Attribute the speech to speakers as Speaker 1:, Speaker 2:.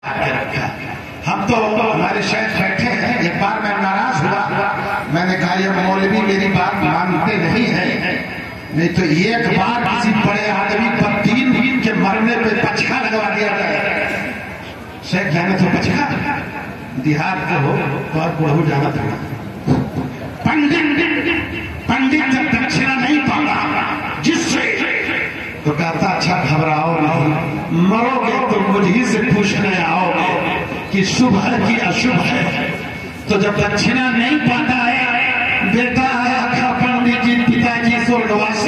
Speaker 1: ہم تو ہمارے شیخ بیٹھے ہیں. ایک بار میں ناراض ہوا, میں نے کہا یہ مولوی میری بات مانتے نہیں ہیں, نہیں تو ایک بار کسی بڑے آدمی پر 3 دن کے مرنے پہ پچھا لگوا دیا جائے. شیخ جانے تو پچھا دیہات کے ہو تو آپ بڑھو جانا تھا. پنڈت جب دکشنا نہیں پاتا جس سے تو کہتا اچھا گھبراؤ نہیں, مرو گے تو مجھ ہی سے پوچھنے آؤ کہ شبھ ہے کہ اشبھ ہے. تو جب دکشنا نہیں پاتا ہے, بیٹا آیا تھا پنڈت جی, پتا جی سورگواس